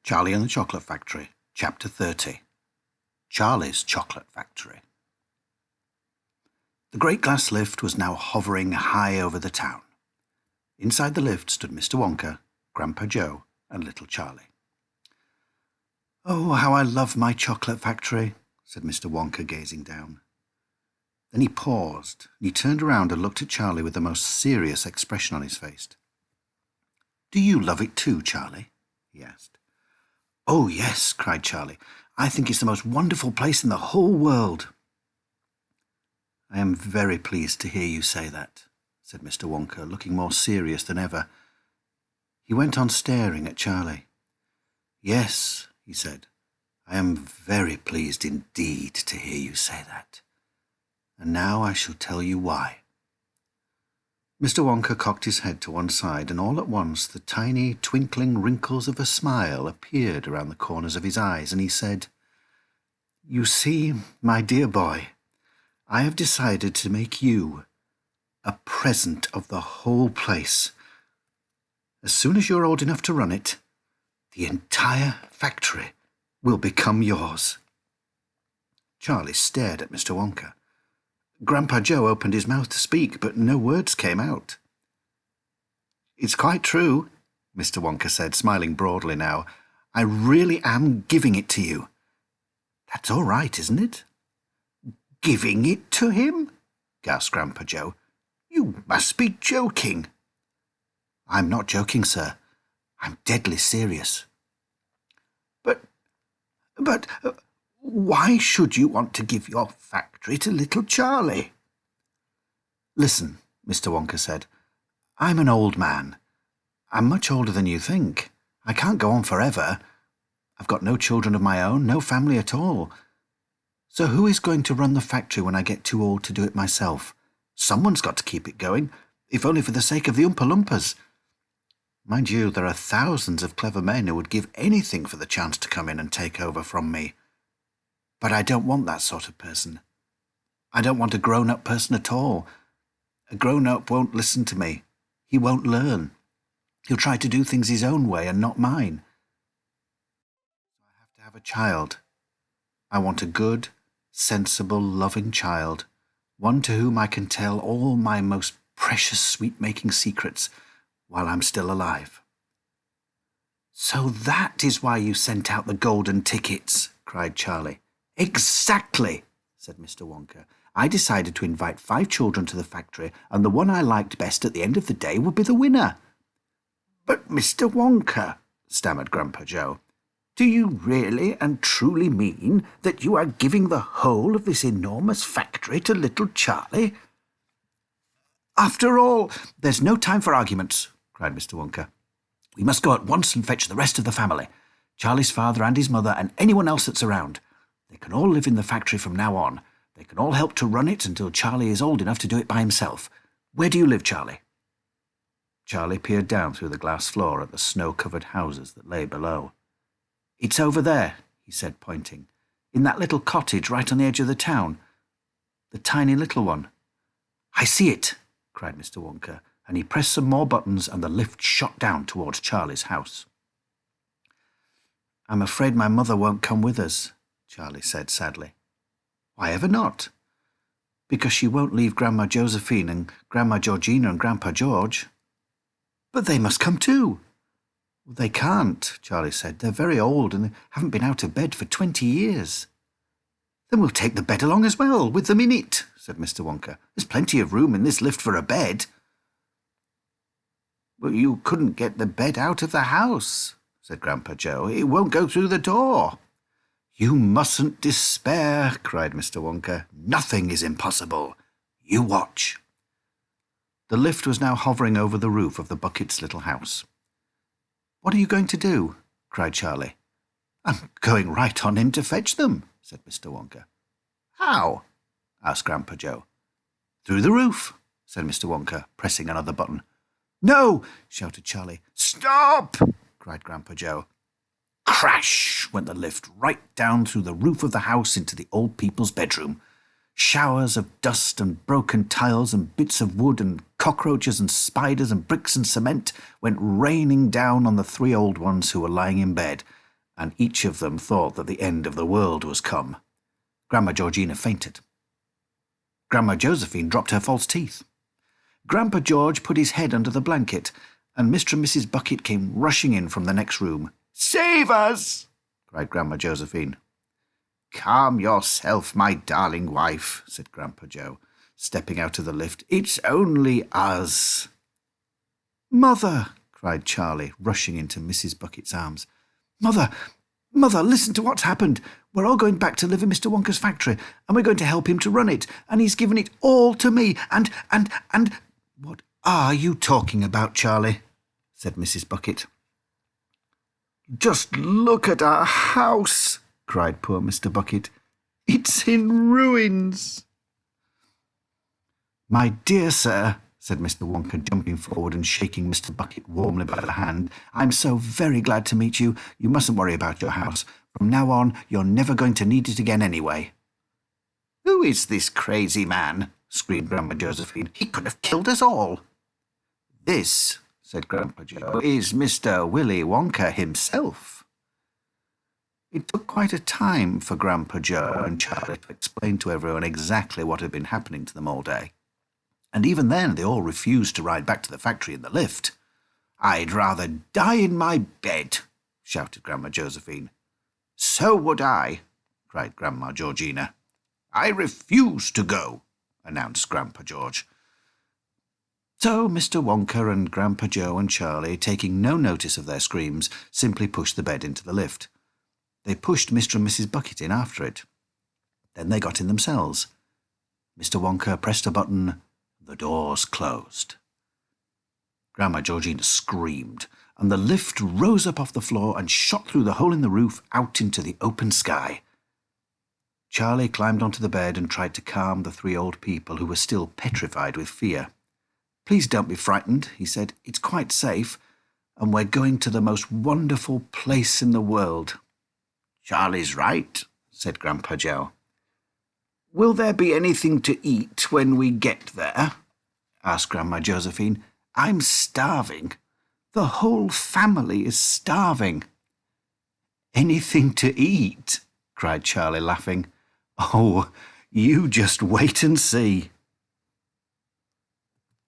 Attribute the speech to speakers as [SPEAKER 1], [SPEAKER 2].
[SPEAKER 1] Charlie and the Chocolate Factory, Chapter 30. Charlie's Chocolate Factory. The great glass lift was now hovering high over the town. Inside the lift stood Mr. Wonka, Grandpa Joe, and little Charlie. "Oh, how I love my chocolate factory," said Mr. Wonka, gazing down. Then he paused, and he turned around and looked at Charlie with the most serious expression on his face. "Do you love it too, Charlie?" he asked. "Oh, yes," cried Charlie. "I think it's the most wonderful place in the whole world." "I am very pleased to hear you say that," said Mr. Wonka, looking more serious than ever. He went on staring at Charlie. "Yes," he said, "I am very pleased indeed to hear you say that. And now I shall tell you why." Mr. Wonka cocked his head to one side, and all at once the tiny, twinkling wrinkles of a smile appeared around the corners of his eyes, and he said, "You see, my dear boy, I have decided to make you a present of the whole place. As soon as you're old enough to run it, the entire factory will become yours." Charlie stared at Mr. Wonka. Grandpa Joe opened his mouth to speak, but no words came out. "It's quite true," Mr. Wonka said, smiling broadly now. "I really am giving it to you. That's all right, isn't it?" "Giving it to him?" gasped Grandpa Joe. "You must be joking." "I'm not joking, sir. I'm deadly serious." But, why should you want to give your factory to little Charlie?" "Listen," Mr. Wonka said. "I'm an old man. I'm much older than you think. I can't go on forever. I've got no children of my own, no family at all. So who is going to run the factory when I get too old to do it myself? Someone's got to keep it going, if only for the sake of the Oompa Loompas. Mind you, there are thousands of clever men who would give anything for the chance to come in and take over from me. But I don't want that sort of person. I don't want a grown-up person at all. A grown-up won't listen to me. He won't learn. He'll try to do things his own way and not mine. So I have to have a child. I want a good, sensible, loving child, one to whom I can tell all my most precious sweet-making secrets while I'm still alive." "So that is why you sent out the golden tickets," cried Charlie. "Exactly," said Mr. Wonka. "I decided to invite 5 children to the factory, and the one I liked best at the end of the day would be the winner." "But, Mr. Wonka," stammered Grandpa Joe, "do you really and truly mean that you are giving the whole of this enormous factory to little Charlie?" "After all—" "There's no time for arguments," cried Mr. Wonka. "We must go at once and fetch the rest of the family, Charlie's father and his mother and anyone else that's around. They can all live in the factory from now on. They can all help to run it until Charlie is old enough to do it by himself. Where do you live, Charlie?" Charlie peered down through the glass floor at the snow-covered houses that lay below. "It's over there," he said, pointing. "In that little cottage right on the edge of the town. The tiny little one." "I see it," cried Mr. Wonka, and he pressed some more buttons and the lift shot down towards Charlie's house. "I'm afraid my mother won't come with us," Charlie said sadly. "Why ever not?" "Because she won't leave Grandma Josephine and Grandma Georgina and Grandpa George." "But they must come too." "They can't," Charlie said. "They're very old and they haven't been out of bed for 20 years. "Then we'll take the bed along as well, with them in it," said Mr. Wonka. "There's plenty of room in this lift for a bed." "But you couldn't get the bed out of the house," said Grandpa Joe. "It won't go through the door." "You mustn't despair," cried Mr. Wonka. "Nothing is impossible. You watch." The lift was now hovering over the roof of the Bucket's little house. "What are you going to do?" cried Charlie. "I'm going right on in to fetch them," said Mr. Wonka. "How?" asked Grandpa Joe. "Through the roof," said Mr. Wonka, pressing another button. "No!" shouted Charlie. "Stop!" cried Grandpa Joe. Crash went the lift right down through the roof of the house into the old people's bedroom. Showers of dust and broken tiles and bits of wood and cockroaches and spiders and bricks and cement went raining down on the 3 old ones who were lying in bed, and each of them thought that the end of the world was come. Grandma Georgina fainted. Grandma Josephine dropped her false teeth. Grandpa George put his head under the blanket, and Mr. and Mrs. Bucket came rushing in from the next room. "Save us!" cried Grandma Josephine. "Calm yourself, my darling wife," said Grandpa Joe, stepping out of the lift. "It's only us." "Mother!" cried Charlie, rushing into Mrs. Bucket's arms. "Mother! Mother, listen to what's happened. We're all going back to live in Mr. Wonka's factory, and we're going to help him to run it, and he's given it all to me, and... "What are you talking about, Charlie?" said Mrs. Bucket. "Just look at our house," cried poor Mr. Bucket. "It's in ruins." "My dear sir," said Mr. Wonka, jumping forward and shaking Mr. Bucket warmly by the hand, "I'm so very glad to meet you. You mustn't worry about your house. From now on, you're never going to need it again anyway." "Who is this crazy man?" screamed Grandma Josephine. "He could have killed us all." "This," said Grandpa Joe, "is Mr. Willy Wonka himself." It took quite a time for Grandpa Joe and Charlie to explain to everyone exactly what had been happening to them all day. And even then they all refused to ride back to the factory in the lift. "I'd rather die in my bed," shouted Grandma Josephine. "So would I," cried Grandma Georgina. "I refuse to go," announced Grandpa George. So Mr. Wonka and Grandpa Joe and Charlie, taking no notice of their screams, simply pushed the bed into the lift. They pushed Mr. and Mrs. Bucket in after it. Then they got in themselves. Mr. Wonka pressed a button. The doors closed. Grandma Georgina screamed, and the lift rose up off the floor and shot through the hole in the roof out into the open sky. Charlie climbed onto the bed and tried to calm the three old people who were still petrified with fear. "Please don't be frightened," he said. "It's quite safe, and we're going to the most wonderful place in the world." "Charlie's right," said Grandpa Joe. "Will there be anything to eat when we get there?" asked Grandma Josephine. "I'm starving. The whole family is starving." "Anything to eat?" cried Charlie, laughing. "Oh, you just wait and see."